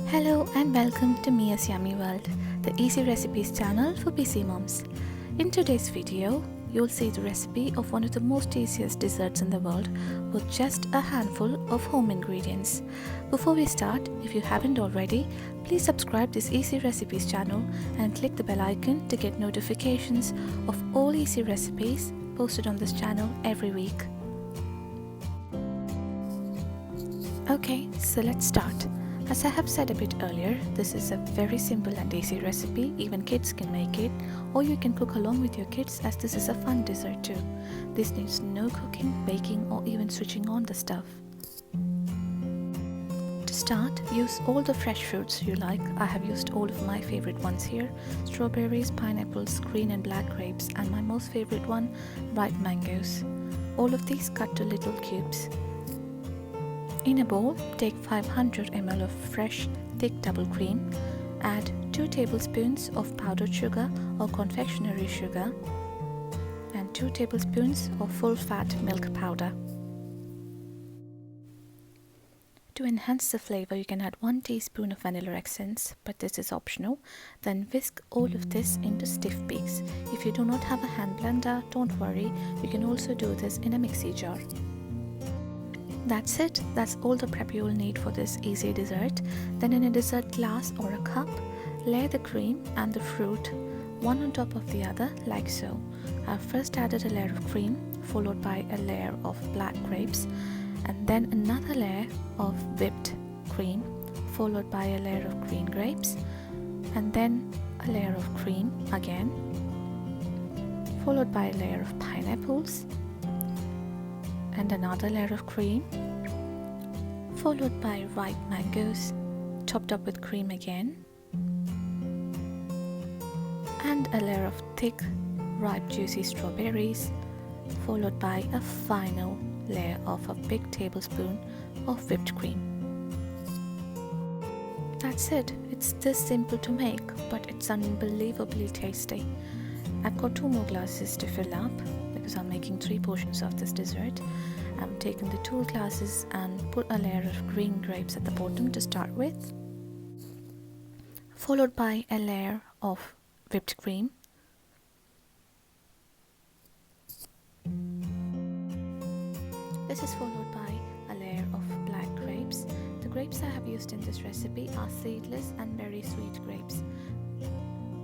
Hello and welcome to Mia's Yummy World, the easy recipes channel for busy moms. In today's video, you'll see the recipe of one of the most tastiest desserts in the world with just a handful of home ingredients. Before we start, if you haven't already, please subscribe this easy recipes channel and click the bell icon to get notifications of all easy recipes posted on this channel every week. Okay, so let's start. As I have said a bit earlier, this is a very simple and easy recipe. Even kids can make it, or you can cook along with your kids, as this is a fun dessert too. This needs no cooking, baking, or even switching on the stove. To start, use all the fresh fruits you like. I have used all of my favorite ones here: strawberries, pineapples, green and black grapes, and my most favorite one, ripe mangoes. All of these cut to little cubes. In a bowl, take 500 ml of fresh, thick double cream, add 2 tablespoons of powdered sugar or confectionery sugar, and 2 tablespoons of full-fat milk powder. To enhance the flavor, you can add 1 teaspoon of vanilla essence, but this is optional. Then whisk all of this into stiff peaks. If you do not have a hand blender, don't worry, you can also do this in a mixie jar. That's it. That's all the prep you will need for this easy dessert. Then in a dessert glass or a cup, layer the cream and the fruit one on top of the other like so. I've first added a layer of cream, followed by a layer of black grapes, and then another layer of whipped cream, followed by a layer of green grapes, and then a layer of cream again, followed by a layer of pineapples, and another layer of cream, followed by ripe mangoes, topped up with cream again, and a layer of thick, ripe, juicy strawberries, followed by a final layer of a big tablespoon of whipped cream. That's it. It's this simple to make, but it's unbelievably tasty. I've got 2 more glasses to fill up because I'm making 3 portions of this dessert. I've taken the 2 glasses and put a layer of green grapes at the bottom to start with, followed by a layer of whipped cream, this is followed by a layer of black grapes. The grapes I have used in this recipe are seedless and very sweet grapes.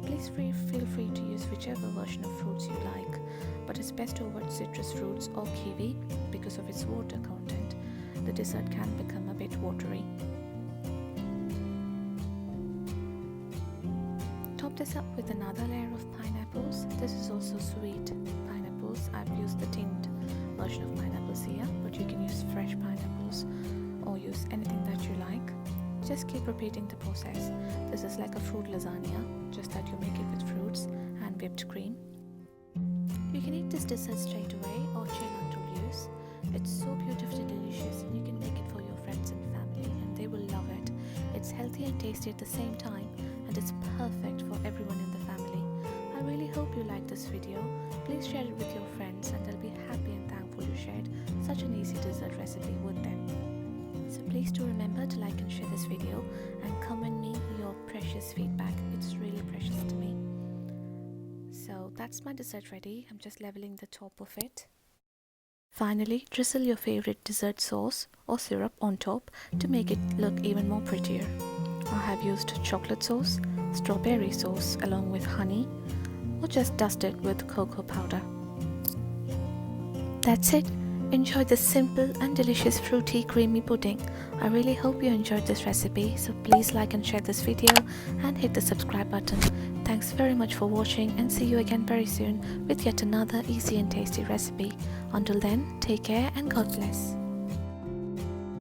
Please feel free to use whichever version of fruits you like, but it's best to avoid citrus fruits or kiwi because of its water content. The dessert can become a bit watery. Top this up with another layer of pineapples. This is also sweet pineapples. I've used the tinned version of pineapples here, but you can use fresh pineapples or use anything that you like. Just keep repeating the process. This is like a fruit lasagna, just that you make it with fruits and whipped cream. You can eat this dessert straight away or chill until use. It's so beautifully delicious, and you can make it for your friends and family and they will love it. It's healthy and tasty at the same time, and it's perfect for everyone in the family. I really hope you like this video. Please share it with your friends and they'll be happy and thankful you shared such an easy dessert recipe with them. So please do remember to like and share this video and comment me your precious feedback. It's really precious to me. So that's my dessert ready. I'm just leveling the top of it. Finally, drizzle your favorite dessert sauce or syrup on top to make it look even more prettier. I have used chocolate sauce, strawberry sauce along with honey, or just dust it with cocoa powder. That's it. Enjoy this simple and delicious fruity creamy pudding. I really hope you enjoyed this recipe, so please like and share this video and hit the subscribe button. Thanks very much for watching, and see you again very soon with yet another easy and tasty recipe. Until then, take care and God bless.